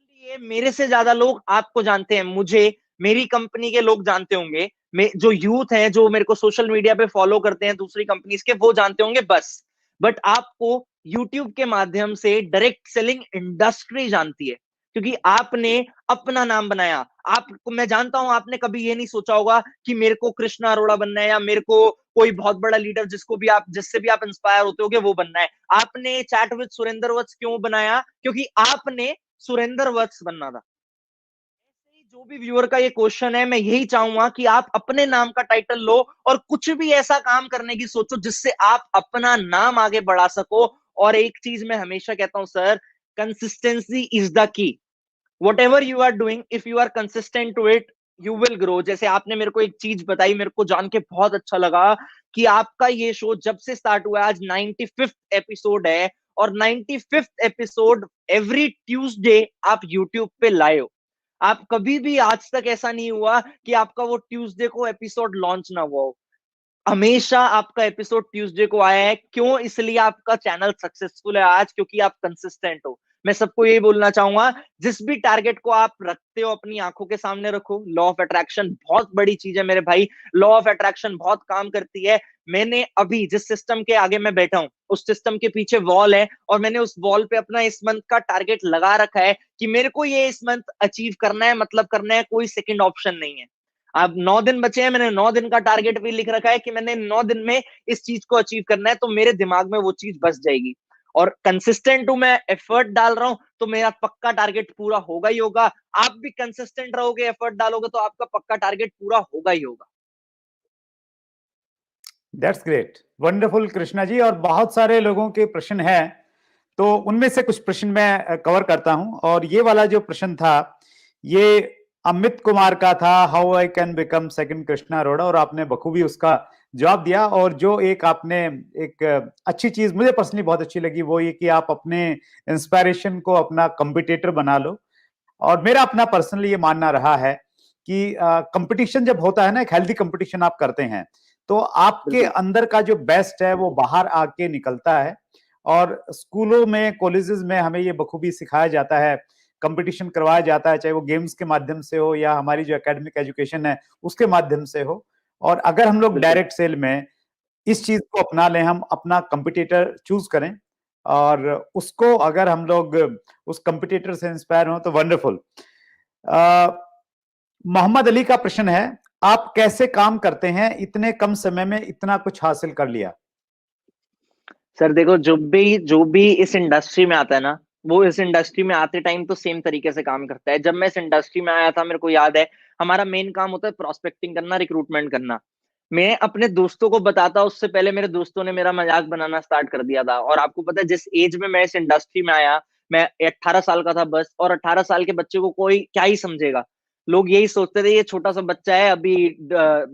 इसलिए मेरे से ज्यादा लोग आपको जानते हैं, मुझे मेरी कंपनी के लोग जानते होंगे, जो यूथ हैं जो मेरे को सोशल मीडिया पे फॉलो करते हैं दूसरी कंपनीज के, वो जानते होंगे बस। बट आपको यूट्यूब के माध्यम से डायरेक्ट सेलिंग इंडस्ट्री जानती है, क्योंकि आपने अपना नाम बनाया। आपको मैं जानता हूं, आपने कभी ये नहीं सोचा होगा कि मेरे को कृष्णा अरोड़ा बनना है, या मेरे को कोई बहुत बड़ा लीडर जिसको भी आप, जिससे भी आप इंस्पायर होते होगे, वो बनना है। आपने चैट विद सुरेंद्र वत्स क्यों बनाया? क्योंकि आपने सुरेंद्र वत्स बनना था। ऐसे ही जो भी व्यूअर का ये क्वेश्चन है, मैं यही चाहूंगा कि आप अपने नाम का टाइटल लो और कुछ भी ऐसा काम करने की सोचो जिससे आप अपना नाम आगे बढ़ा सको। और एक चीज मैं हमेशा कहता हूं sir, consistency is the key. Whatever you are doing, if you are consistent to it, you will grow. जैसे आपने मेरे को एक चीज बताई, मेरे को जान के बहुत अच्छा लगा कि आपका ये शो जब से स्टार्ट हुआ है, आज 95th एपिसोड है, और 95th एपिसोड एवरी ट्यूसडे आप यूट्यूब पे लाए हो। आप कभी भी आज तक ऐसा नहीं हुआ कि आपका वो ट्यूसडे को एपिसोड लॉन्च ना हुआ हो। हमेशा आपका एपिसोड ट्यूसडे को आया है। क्यों? इसलिए आपका चैनल सक्सेसफुल है आज, क्योंकि आप कंसिस्टेंट हो। मैं सबको यही बोलना चाहूंगा, जिस भी टारगेट को आप रखते हो अपनी आंखों के सामने रखो। लॉ ऑफ अट्रैक्शन बहुत बड़ी चीज है मेरे भाई, लॉ ऑफ अट्रैक्शन बहुत काम करती है। मैंने अभी जिस सिस्टम के आगे मैं बैठा हूं, उस सिस्टम के पीछे वॉल है, और मैंने उस वॉल पे अपना इस मंथ का टारगेट लगा रखा है कि मेरे को ये इस मंथ अचीव करना है, मतलब करना है, कोई सेकंड ऑप्शन नहीं है। अब 9 दिन बचे हैं, मैंने 9 दिन का टारगेट भी लिख रखा है कि मैंने 9 दिन में इस चीज को अचीव करना है, तो मेरे दिमाग में वो चीज बस जाएगी। और कंसिस्टेंट हूं मैं, एफर्ट डाल रहा हूं, तो मेरा पक्का टारगेट पूरा होगा ही होगा। आप भी कंसिस्टेंट रहोगे, एफर्ट डालोगे, तो आपका पक्का टारगेट पूरा होगा ही होगा। That's great, wonderful Krishna ji. और बहुत सारे लोगों के प्रश्न हैं, तो उनमें से कुछ प्रश्न मैं कवर करता हूं। और ये वाला जो प्रश्न था, ये अमित कुमार का था, how I can become second Krishna Arora, और आपने बखूबी उसका जवाब दिया। और जो एक आपने एक अच्छी चीज मुझे पर्सनली बहुत अच्छी लगी, वो ये कि आप अपने इंस्पायरेशन को अपना कॉम्पिटिटर बना लो। और मेरा अपना पर्सनली ये मानना रहा है कि कंपटीशन जब होता है ना, एक हेल्दी कंपटीशन आप करते हैं, तो आपके बिल्कुल अंदर का जो बेस्ट है वो बाहर आके निकलता है। और स्कूलों में, कॉलेजेस में हमें ये बखूबी सिखाया जाता है, कंपटीशन करवाया जाता है, चाहे वो गेम्स के माध्यम से हो या हमारी जो एकेडमिक एजुकेशन है उसके माध्यम से हो। और अगर हम लोग बिल्कुल डायरेक्ट सेल में इस चीज को अपना लें, हम अपना कंपटीटर चूज करें और उसको अगर हम लोग उस कंपटीटर से इंस्पायर हो तो वंडरफुल। मोहम्मद अली का प्रश्न है, आप कैसे काम करते हैं, इतने कम समय में इतना कुछ हासिल कर लिया? सर देखो, जो भी इस इंडस्ट्री में आता है ना, वो इस इंडस्ट्री में आते टाइम तो सेम तरीके से काम करता है। जब मैं इस इंडस्ट्री में आया था, मेरे को याद है, हमारा मेन काम होता है प्रोस्पेक्टिंग करना, रिक्रूटमेंट करना। मैं अपने दोस्तों को बताता उससे पहले मेरे दोस्तों ने मेरा मजाक बनाना स्टार्ट कर दिया था। और आपको पता है जिस एज में मैं इस इंडस्ट्री में आया, मैं 18 साल का था बस, और 18 साल के बच्चे को कोई क्या ही समझेगा। लोग यही सोचते थे ये छोटा सा बच्चा है, अभी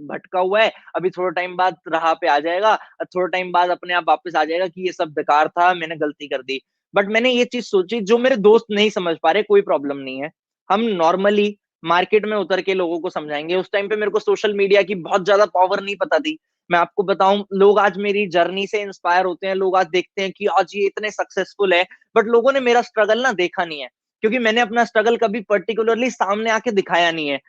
भटका हुआ है, अभी थोड़ा टाइम बाद राह पे आ जाएगा, थोड़ा टाइम बाद अपने आप वापस आ जाएगा कि ये सब बेकार था, मैंने गलती कर दी। बट मैंने ये चीज सोची, जो मेरे दोस्त नहीं समझ पा रहे कोई प्रॉब्लम नहीं है, हम नॉर्मली मार्केट में उतर के लोगों को समझाएंगे। उस टाइम पे मेरे को सोशल मीडिया की बहुत ज्यादा पावर नहीं पता थी। मैं आपको बताऊं, लोग आज मेरी जर्नी से इंस्पायर होते हैं, लोग आज देखते हैं कि आज ये इतने सक्सेसफुल है, बट लोगों ने मेरा स्ट्रगल ना देखा नहीं है, क्योंकि मैंने अपना स्ट्रगल कभी पर्टिकुलरली सामने आके दिखाया नहीं है।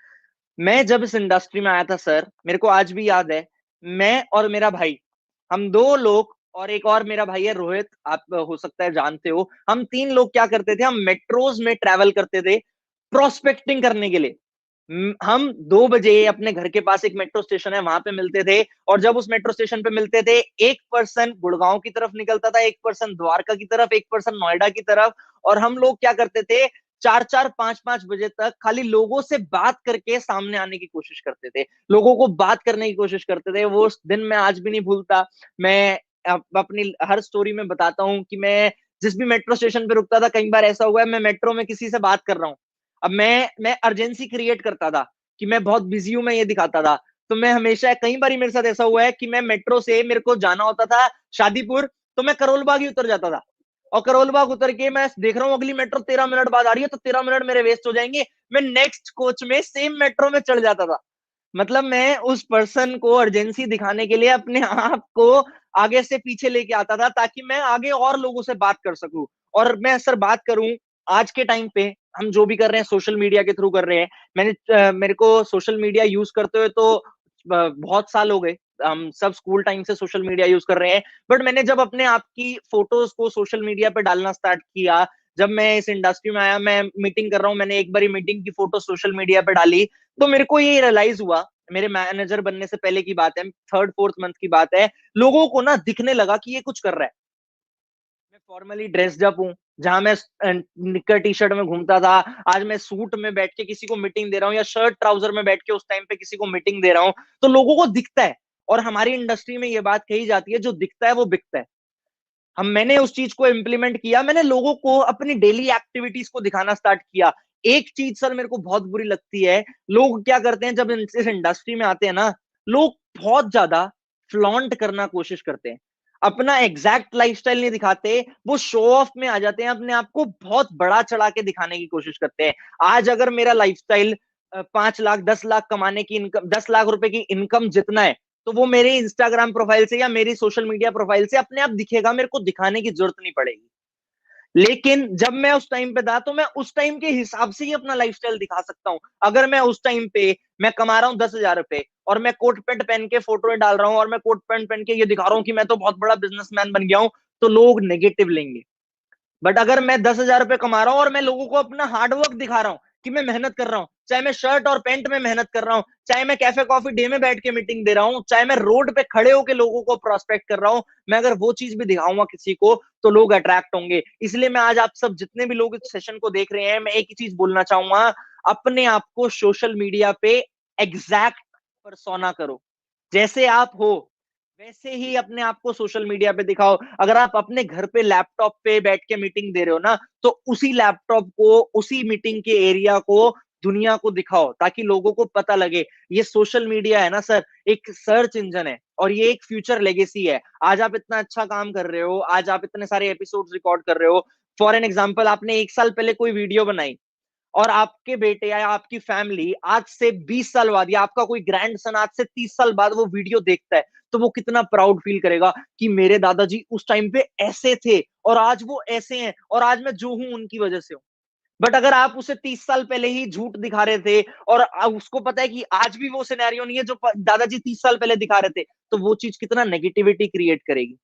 मैं जब इस इंडस्ट्री में आया था सर, मेरे को आज भी याद है, मैं और मेरा भाई, हम दो लोग, और एक और मेरा भाई है रोहित, आप हो सकता है जानते हो, हम तीन लोग क्या करते थे, हम मेट्रोज में ट्रैवल करते थे प्रोस्पेक्टिंग करने के लिए। हम 2 बजे अपने घर के पास एक मेट्रो स्टेशन है वहां पे मिलते थे, और जब उस मेट्रो स्टेशन पे मिलते थे, एक पर्सन गुड़गांव की तरफ निकलता था, एक पर्सन द्वारका की तरफ, एक पर्सन नोएडा की तरफ, और हम लोग क्या करते थे, 4-4 5-5 बजे तक खाली लोगों से बात करके सामने आने की कोशिश करते थे, लोगों को बात करने की कोशिश करते थे। वो दिन मैं आज भी नहीं भूलता। मैं अपनी हर स्टोरी में बताता हूँ कि मैं जिस भी मेट्रो स्टेशन पे रुकता था, कई बार ऐसा हुआ है मैं मेट्रो में किसी से बात कर रहा हूँ, अब मैं अर्जेंसी क्रिएट करता था कि मैं बहुत बिजी हूं, मैं ये दिखाता था। तो मैं हमेशा, कई बार मेरे साथ ऐसा हुआ है कि मैं मेट्रो से, मेरे को जाना होता था शादीपुर, तो मैं करोल बाग ही उतर जाता था, और करोल बाग उतर के मैं देख रहा हूँ अगली मेट्रो 13 मिनट बाद आ रही है, तो 13 मिनट मेरे वेस्ट हो जाएंगे, मैं नेक्स्ट कोच में सेम मेट्रो में चढ़ जाता था। मतलब मैं उस पर्सन को अर्जेंसी दिखाने के लिए अपने आप को आगे से पीछे लेके आता था, ताकि मैं आगे और लोगों से बात कर सकूं। और मैं सर बात करूं, आज के टाइम पे हम जो भी कर रहे हैं सोशल मीडिया के थ्रू कर रहे हैं। मेरे को सोशल मीडिया यूज करते हुए तो बहुत साल हो गए, हम सब स्कूल टाइम से सोशल मीडिया यूज कर रहे हैं। बट मैंने जब अपने आप की फोटोज को सोशल मीडिया पे डालना स्टार्ट किया, जब मैं इस इंडस्ट्री में आया, मैं मीटिंग कर रहा हूँ, मैंने एक बारी मीटिंग की फोटो सोशल मीडिया पे डाली, तो मेरे को ये रियलाइज हुआ, मेरे मैनेजर बनने से पहले की बात है, 3rd 4th मंथ की बात है, लोगों को ना दिखने लगा कि ये कुछ कर रहा है। मैं फॉर्मली ड्रेस्ड अप हूँ, जहां मैं निक्कर टी शर्ट में घूमता था, आज मैं सूट में बैठ के किसी को मीटिंग दे रहा हूँ, या शर्ट ट्राउजर में बैठ के उस टाइम पे किसी को मीटिंग दे रहा हूँ, तो लोगों को दिखता है। और हमारी इंडस्ट्री में ये बात कही जाती है, जो दिखता है वो बिकता है। मैंने उस चीज को इम्प्लीमेंट किया, मैंने लोगों को अपनी डेली एक्टिविटीज को दिखाना स्टार्ट किया। एक चीज सर मेरे को बहुत बुरी लगती है, लोग क्या करते हैं जब इस इंडस्ट्री में आते हैं ना, लोग बहुत ज्यादा फ्लॉन्ट करना कोशिश करते हैं, अपना एग्जैक्ट लाइफस्टाइल नहीं दिखाते, वो शो ऑफ में आ जाते हैं, अपने आप को बहुत बड़ा चढ़ा के दिखाने की कोशिश करते हैं। आज अगर मेरा लाइफस्टाइल 5 लाख 10 लाख कमाने की इनकम, 10 लाख रुपए की इनकम जितना है, तो वो मेरे इंस्टाग्राम प्रोफाइल से या मेरी सोशल मीडिया प्रोफाइल से अपने आप दिखेगा, मेरे को दिखाने की जरूरत नहीं पड़ेगी। लेकिन जब मैं उस टाइम पे था, तो मैं उस टाइम के हिसाब से ही अपना लाइफस्टाइल दिखा सकता हूँ। अगर मैं उस टाइम पे मैं कमा रहा हूँ 10,000 रुपए, और मैं कोट पैंट पहन के फोटो डाल रहा हूँ, और मैं कोट पैंट पहन के ये दिखा रहा हूँ कि मैं तो बहुत बड़ा बिजनेसमैन बन गया हूँ, तो लोग नेगेटिव लेंगे। बट अगर मैं 10,000 रुपए कमा रहा हूँ और मैं लोगों को अपना हार्डवर्क दिखा रहा हूँ कि मैं मेहनत कर रहा हूँ, चाहे मैं शर्ट और पैंट में मेहनत कर रहा हूँ, चाहे मैं कैफे कॉफी डे में बैठ के मीटिंग दे रहा हूँ, चाहे मैं रोड पे खड़े होकर लोगों को प्रोस्पेक्ट कर रहा हूँ, मैं अगर वो चीज भी दिखाऊंगा किसी को, तो लोग अट्रैक्ट होंगे। इसलिए मैं आज आप सब जितने भी लोग इस सेशन को देख रहे हैं, मैं एक ही चीज बोलना चाहूंगा, अपने आप को सोशल मीडिया पे एग्जैक्ट परसोना करो। जैसे आप हो वैसे ही अपने आप को सोशल मीडिया पे दिखाओ। अगर आप अपने घर पे लैपटॉप पे बैठ के मीटिंग दे रहे हो ना, तो उसी लैपटॉप को, उसी मीटिंग के एरिया को दुनिया को दिखाओ, ताकि लोगों को पता लगे ये सोशल मीडिया है ना सर, एक सर्च इंजन है, और ये एक फ्यूचर लेगेसी है। आज आप इतना अच्छा काम कर रहे हो, आज आप इतने सारे एपिसोड्स रिकॉर्ड कर रहे हो, फॉर एन एग्जाम्पल आपने 1 साल पहले कोई वीडियो बनाई, और आपके बेटे या आपकी फैमिली आज से 20 साल बाद, या आपका कोई ग्रैंड सन आज से 30 साल बाद वो वीडियो देखता है, तो वो कितना प्राउड फील करेगा कि मेरे दादाजी उस टाइम पे ऐसे थे, और आज वो ऐसे हैं, और आज मैं जो हूं उनकी वजह से हूं। बट अगर आप उसे 30 साल पहले ही झूठ दिखा रहे थे, और उसको पता है कि आज भी वो सिनेरियो नहीं है जो दादाजी 30 साल पहले दिखा रहे थे, तो वो चीज कितना नेगेटिविटी क्रिएट करेगी।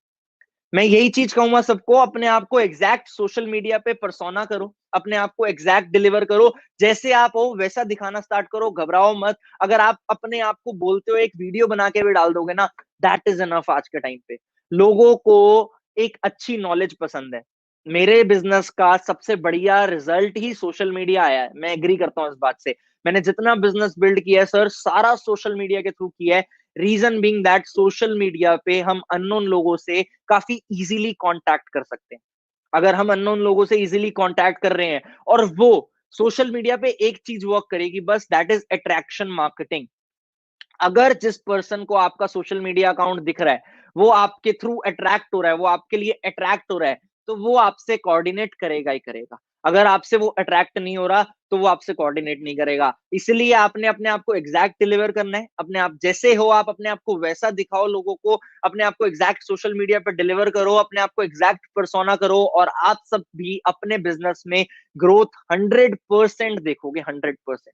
मैं यही चीज कहूंगा सबको, अपने आप को एग्जैक्ट सोशल मीडिया पे परसोना करो, अपने आप को एग्जैक्ट डिलीवर करो, जैसे आप हो वैसा दिखाना स्टार्ट करो, घबराओ मत। अगर आप अपने आप को बोलते हो एक वीडियो बना के भी डाल दोगे ना, दैट इज एनफ। आज के टाइम पे लोगों को एक अच्छी नॉलेज पसंद है। मेरे बिजनेस का सबसे बढ़िया रिजल्ट ही सोशल मीडिया आया है, मैं एग्री करता हूँ इस बात से। मैंने जितना बिजनेस बिल्ड किया है सर, सारा सोशल मीडिया के थ्रू किया है। Reason being that social media पे हम अननोन लोगों से काफी इजीली कांटेक्ट कर सकते हैं। अगर हम अननोन लोगों से इजीली कांटेक्ट कर रहे हैं और वो सोशल मीडिया पे एक चीज वर्क करेगी बस, दैट इज अट्रैक्शन मार्केटिंग। अगर जिस पर्सन को आपका सोशल मीडिया अकाउंट दिख रहा है वो आपके थ्रू अट्रैक्ट हो रहा है, वो आपके लिए अट्रैक्ट हो रहा है, तो वो आपसे कोऑर्डिनेट करेगा ही करेगा। अगर आपसे वो अट्रैक्ट नहीं हो रहा तो वो आपसे कोऑर्डिनेट नहीं करेगा। इसलिए आपने अपने आप को एग्जैक्ट डिलीवर करना है। अपने आप जैसे हो आप अपने आप को वैसा दिखाओ लोगों को, अपने आप को एग्जैक्ट सोशल मीडिया पर डिलीवर करो, अपने आप को एग्जैक्ट पर्सोना करो, और आप सब भी अपने बिजनेस में ग्रोथ 100% देखोगे, 100%।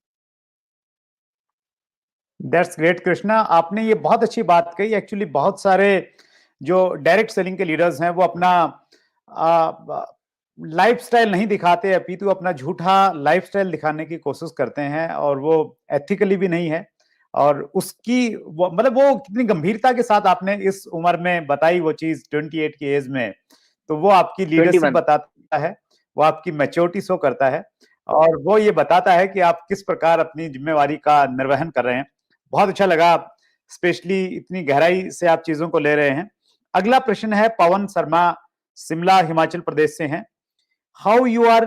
दैट्स ग्रेट कृष्णा, आपने ये बहुत अच्छी बात कही। एक्चुअली बहुत सारे जो डायरेक्ट सेलिंग के लीडर्स हैं वो अपना लाइफस्टाइल नहीं दिखाते, अपितु अपना झूठा लाइफस्टाइल दिखाने की कोशिश करते हैं, और वो एथिकली भी नहीं है। और उसकी मतलब वो कितनी गंभीरता के साथ आपने इस उम्र में बताई वो चीज 28 की एज में, तो वो आपकी लीडरशिप 21। बताता है, वो आपकी मैच्योरिटी शो करता है, और वो ये बताता है कि आप किस प्रकार अपनी जिम्मेवारी का निर्वहन कर रहे हैं। बहुत अच्छा लगा, स्पेशली इतनी गहराई से आप चीजों को ले रहे हैं। अगला प्रश्न है पवन शर्मा, शिमला हिमाचल प्रदेश से हैं। How you are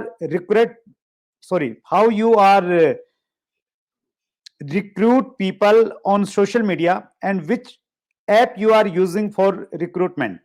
recruit people on social media and which app you are using for recruitment?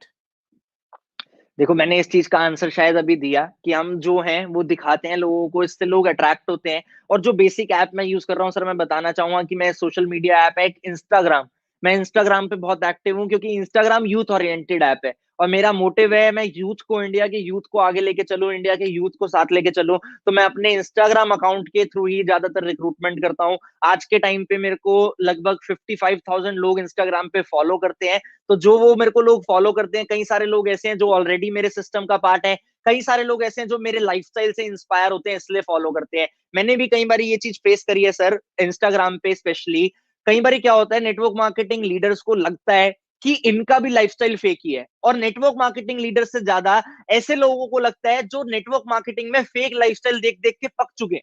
देखो मैंने इस चीज का आंसर शायद अभी दिया कि हम जो हैं वो दिखाते हैं लोगों को, इससे लोग अट्रैक्ट होते हैं। और जो बेसिक ऐप मैं यूज कर रहा हूँ सर, मैं बताना चाहूंगा कि मैं सोशल मीडिया ऐप है एक इंस्टाग्राम। मैं इंस्टाग्राम पे बहुत एक्टिव हूँ क्योंकि इंस्टाग्राम यूथ ओरिएंटेड ऐप है, और मेरा मोटिव है मैं यूथ को, इंडिया के यूथ को आगे लेके चलूं, इंडिया के यूथ को साथ लेके चलूं। तो मैं अपने इंस्टाग्राम अकाउंट के थ्रू ही ज्यादातर रिक्रूटमेंट करता हूँ। आज के टाइम पे मेरे को लगभग 55,000 लोग इंस्टाग्राम पे फॉलो करते हैं। तो जो वो मेरे को लोग फॉलो करते हैं, कई सारे लोग ऐसे हैं जो ऑलरेडी मेरे सिस्टम का पार्ट है, कई सारे लोग ऐसे हैं जो मेरे लाइफस्टाइल से इंस्पायर होते हैं इसलिए फॉलो करते हैं। मैंने भी कई बार ये चीज फेस करी है सर, इंस्टाग्राम पे स्पेशली। कई बार क्या होता है, नेटवर्क मार्केटिंग लीडर्स को लगता है कि इनका भी लाइफस्टाइल फेक ही है, और नेटवर्क मार्केटिंग लीडर से ज्यादा ऐसे लोगों को लगता है जो नेटवर्क मार्केटिंग में फेक लाइफस्टाइल देख देख के पक चुके हैं।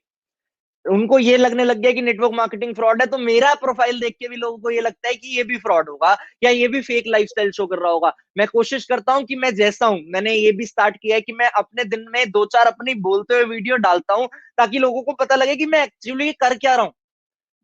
उनको ये लगने लग गया कि नेटवर्क मार्केटिंग फ्रॉड है, तो मेरा प्रोफाइल देख के भी लोगों को ये लगता है कि ये भी फ्रॉड होगा या ये भी फेक लाइफस्टाइल शो कर रहा होगा। मैं कोशिश करता हूं कि मैं जैसा हूं, मैंने ये भी स्टार्ट किया है कि मैं अपने दिन में 2-4 अपनी बोलते हुए वीडियो डालता हूं, ताकि लोगों को पता लगे कि मैं एक्चुअली कर क्या रहा हूं।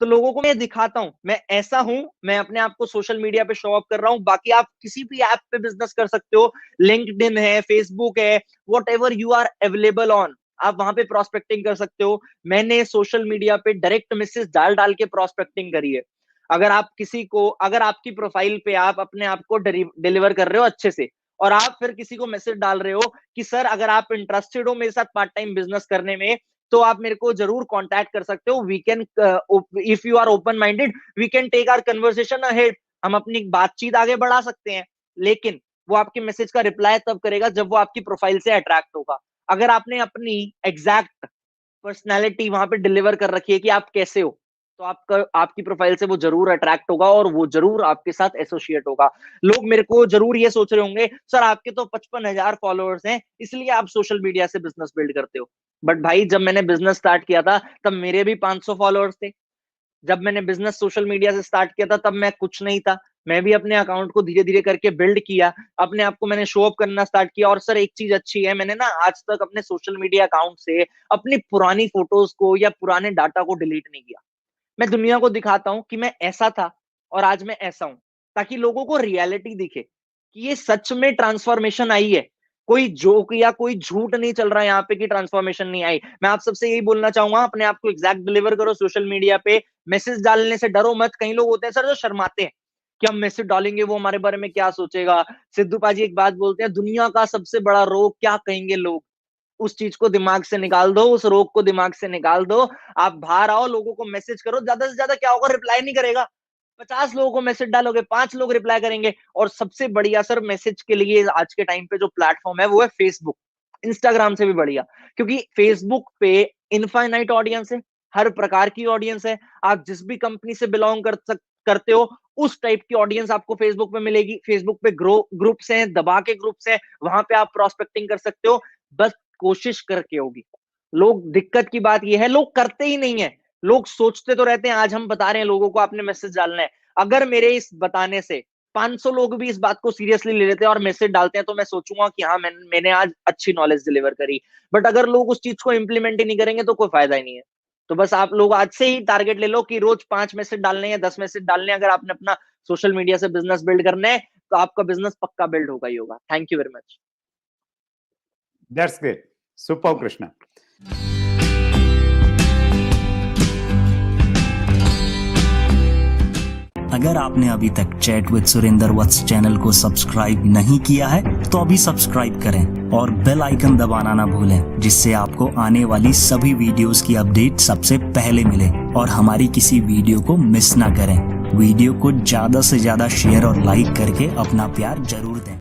तो लोगों को मैं दिखाता हूं मैं ऐसा हूं, मैं अपने आप को सोशल मीडिया पे शो अप कर रहा हूं। बाकी आप किसी भी ऐप पे बिजनेस कर सकते हो, लिंक्डइन है, फेसबुक है, whatever you are available on, आप वहां पे प्रोस्पेक्टिंग कर सकते हो। मैंने सोशल मीडिया पे डायरेक्ट मैसेज डाल डाल के प्रोस्पेक्टिंग करी है। अगर आप किसी को, अगर आपकी प्रोफाइल पे आप अपने आप को डिलीवर कर रहे हो अच्छे से, और आप फिर किसी को मैसेज डाल रहे हो कि सर अगर आप इंटरेस्टेड हो मेरे साथ पार्ट टाइम बिजनेस करने में, तो आप मेरे को जरूर कांटेक्ट कर सकते हो। We can, if you are open minded, we can take our conversation ahead, हम अपनी बातचीत आगे बढ़ा सकते हैं। लेकिन वो आपके मैसेज का रिप्लाई तब करेगा जब वो आपकी प्रोफाइल से अट्रैक्ट होगा। अगर आपने अपनी एग्जैक्ट पर्सनैलिटी वहां पे डिलीवर कर रखी है कि आप कैसे हो, तो आपका, आपकी प्रोफाइल से वो जरूर अट्रैक्ट होगा और वो जरूर आपके साथ एसोसिएट होगा। लोग मेरे को जरूर ये सोच रहे होंगे सर आपके तो 55,000 फॉलोअर्स हैं इसलिए आप सोशल मीडिया से बिजनेस बिल्ड करते हो। बट भाई जब मैंने बिजनेस स्टार्ट किया था तब मेरे भी 500 फॉलोअर्स थे। जब मैंने बिजनेस सोशल मीडिया से स्टार्ट किया था तब मैं कुछ नहीं था। मैं भी अपने अकाउंट को धीरे धीरे करके बिल्ड किया, अपने आप को मैंने शो अप करना स्टार्ट किया। और सर एक चीज अच्छी है, मैंने ना आज तक अपने सोशल मीडिया अकाउंट से अपनी पुरानी फोटोज को या पुराने डाटा को डिलीट नहीं किया। मैं दुनिया को दिखाता हूं कि मैं ऐसा था और आज मैं ऐसा हूं, ताकि लोगों को रियलिटी दिखे कि ये सच में ट्रांसफॉर्मेशन आई है। कोई जोक या कोई झूठ नहीं चल रहा है यहाँ पे कि ट्रांसफॉर्मेशन नहीं आई। मैं आप सबसे यही बोलना चाहूंगा, अपने आप को एग्जैक्ट डिलीवर करो सोशल मीडिया पे। मैसेज डालने से डरो मत। कई लोग होते हैं सर जो शर्माते हैं कि हम मैसेज डालेंगे वो हमारे बारे में क्या सोचेगा। सिद्धू पाजी एक बात बोलते हैं, दुनिया का सबसे बड़ा रोग क्या कहेंगे लोग। उस चीज को दिमाग से निकाल दो, उस रोग को दिमाग से निकाल दो। आप बाहर आओ, लोगों को मैसेज करो। ज्यादा से ज्यादा क्या होगा, रिप्लाई नहीं करेगा। 50 लोगों को मैसेज डालोगे, 5 लोग रिप्लाई करेंगे। और सबसे बढ़िया सर मैसेज के लिए आज के टाइम पे जो प्लेटफॉर्म है वो है फेसबुक। इंस्टाग्राम से भी बढ़िया, क्योंकि फेसबुक पे इनफाइनाइट ऑडियंस है, हर प्रकार की ऑडियंस है। आप जिस भी कंपनी से बिलोंग करते हो उस टाइप की ऑडियंस आपको फेसबुक पे मिलेगी। फेसबुक पे ग्रुप्स हैं, दबा के ग्रुप्स हैं, वहां पे आप प्रोस्पेक्टिंग कर सकते हो। बस कोशिश करके होगी। लोग, दिक्कत की बात यह है लोग करते ही नहीं है। लोग सोचते तो रहते हैं आज हम बता रहे हैं लोगों को आपने मैसेज डालना है, अगर मेरे इस बताने से 500 लोग भी इस बात को सीरियसली ले लेते हैं और मैसेज डालते हैं तो मैं सोचूंगा कि हाँ मैंने आज अच्छी नॉलेज डिलीवर करी। बट अगर लोग उस चीज को इंप्लीमेंट ही नहीं करेंगे तो कोई फायदा ही नहीं है। तो बस आप लोग आज से ही टारगेट ले लो कि रोज 5 मैसेज डालने या 10 मैसेज डालने। अगर आपने अपना सोशल मीडिया से बिजनेस बिल्ड करना है तो आपका बिजनेस पक्का बिल्ड होगा ही होगा। Thank you very much. That's great, super Krishna. अगर आपने अभी तक chat with Surendra Vats channel को सब्सक्राइब नहीं किया है तो अभी सब्सक्राइब करें और बेल आइकन दबाना ना भूलें, जिससे आपको आने वाली सभी वीडियोस की अपडेट सबसे पहले मिले और हमारी किसी वीडियो को मिस ना करें। वीडियो को ज्यादा से ज्यादा शेयर और लाइक करके अपना प्यार जरूर दें।